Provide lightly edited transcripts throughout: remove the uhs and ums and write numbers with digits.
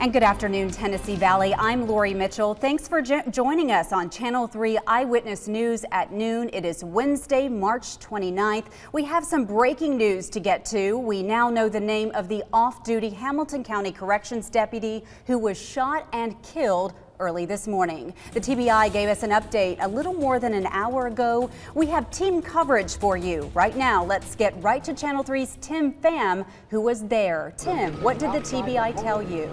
And good afternoon, Tennessee Valley. I'm Lori Mitchell. Thanks for joining us on Channel 3 Eyewitness News at noon. It is Wednesday, March 29th. We have some breaking news to get to. We now know the name of the off-duty Hamilton County Corrections deputy who was shot and killed early this morning. The TBI gave us an update a little more than an hour ago. We have team coverage for you right now. Let's get right to Channel 3's Tim Pham, who was there. Tim, what did the TBI tell you?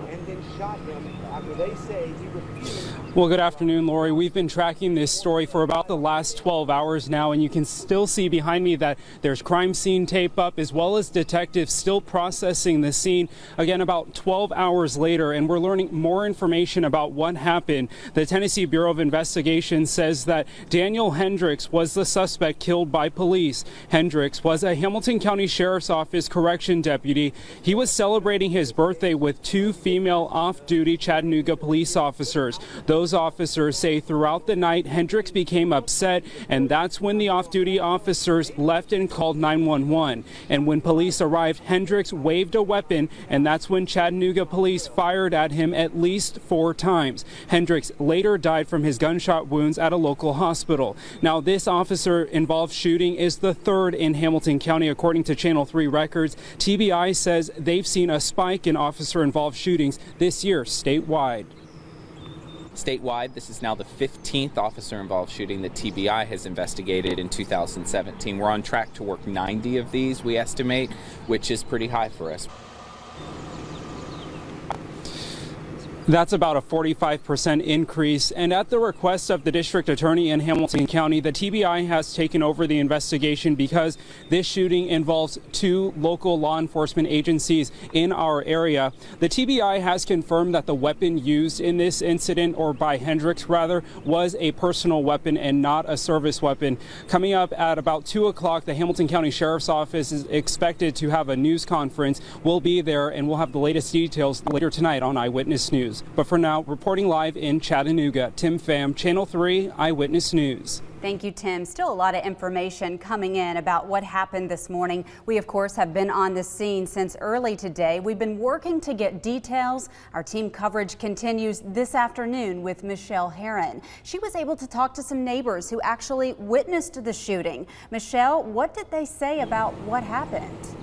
Well, good afternoon, Lori. We've been tracking this story for about the last 12 hours now, and you can still see behind me that there's crime scene tape up, as well as detectives still processing the scene. Again, about 12 hours later, and we're learning more information about what happened. The Tennessee Bureau of Investigation says that Daniel Hendricks was the suspect killed by police. Hendricks was a Hamilton County Sheriff's Office correction deputy. He was celebrating his birthday with two female off-duty Chattanooga police officers. Those officers say throughout the night, Hendricks became upset, and that's when the off-duty officers left and called 911. And when police arrived, Hendricks waved a weapon, and that's when Chattanooga police fired at him at least 4 times. Hendricks later died from his gunshot wounds at a local hospital. Now, this officer-involved shooting is the third in Hamilton County, according to Channel 3 records. TBI says they've seen a spike in officer-involved shootings this year statewide. Statewide, this is now the 15th officer-involved shooting that TBI has investigated in 2017. We're on track to work 90 of these, we estimate, which is pretty high for us. That's about a 45% increase, and at the request of the district attorney in Hamilton County, the TBI has taken over the investigation because this shooting involves 2 local law enforcement agencies in our area. The TBI has confirmed that the weapon used in this incident, or by Hendricks rather, was a personal weapon and not a service weapon. Coming up at about 2 o'clock, the Hamilton County Sheriff's Office is expected to have a news conference. We'll be there, and we'll have the latest details later tonight on Eyewitness News. But for now, reporting live in Chattanooga, Tim Pham, Channel 3 Eyewitness News. Thank you, Tim. Still a lot of information coming in about what happened this morning. We, of course, have been on the scene since early today. We've been working to get details. Our team coverage continues this afternoon with Michelle Herron. She was able to talk to some neighbors who actually witnessed the shooting. Michelle, what did they say about what happened?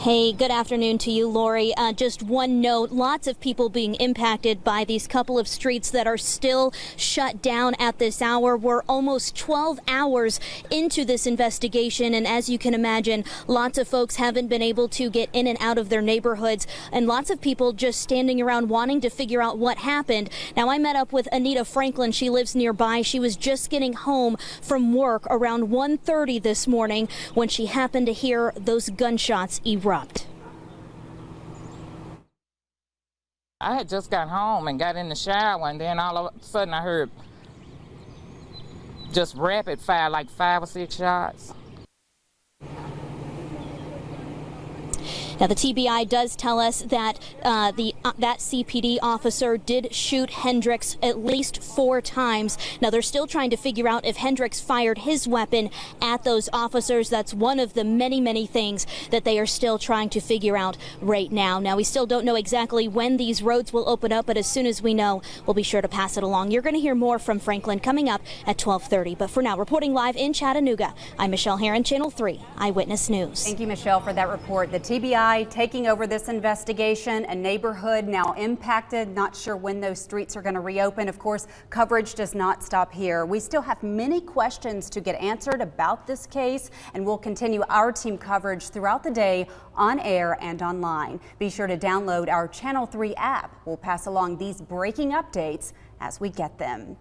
Hey, good afternoon to you, Lori. Just one note, lots of people being impacted by these couple of streets that are still shut down at this hour. We're almost 12 hours into this investigation, and as you can imagine, lots of folks haven't been able to get in and out of their neighborhoods, and lots of people just standing around wanting to figure out what happened. Now, I met up with Anita Franklin. She lives nearby. She was just getting home from work around 1:30 this morning when she happened to hear those gunshots erupt. I had just got home and got in the shower, and then all of a sudden I heard just rapid fire, like 5 or 6 shots. Now, the TBI does tell us that that CPD officer did shoot Hendricks at least 4 times. Now, they're still trying to figure out if Hendricks fired his weapon at those officers. That's one of the many, many things that they are still trying to figure out right now. Now, we still don't know exactly when these roads will open up, but as soon as we know, we'll be sure to pass it along. You're going to hear more from Franklin coming up at 12:30. But for now, reporting live in Chattanooga, I'm Michelle Herron, Channel 3 Eyewitness News. Thank you, Michelle, for that report. The TBI taking over this investigation, a neighborhood now impacted, not sure when those streets are going to reopen. Of course, coverage does not stop here. We still have many questions to get answered about this case, and we'll continue our team coverage throughout the day on air and online. Be sure to download our Channel 3 app. We'll pass along these breaking updates as we get them.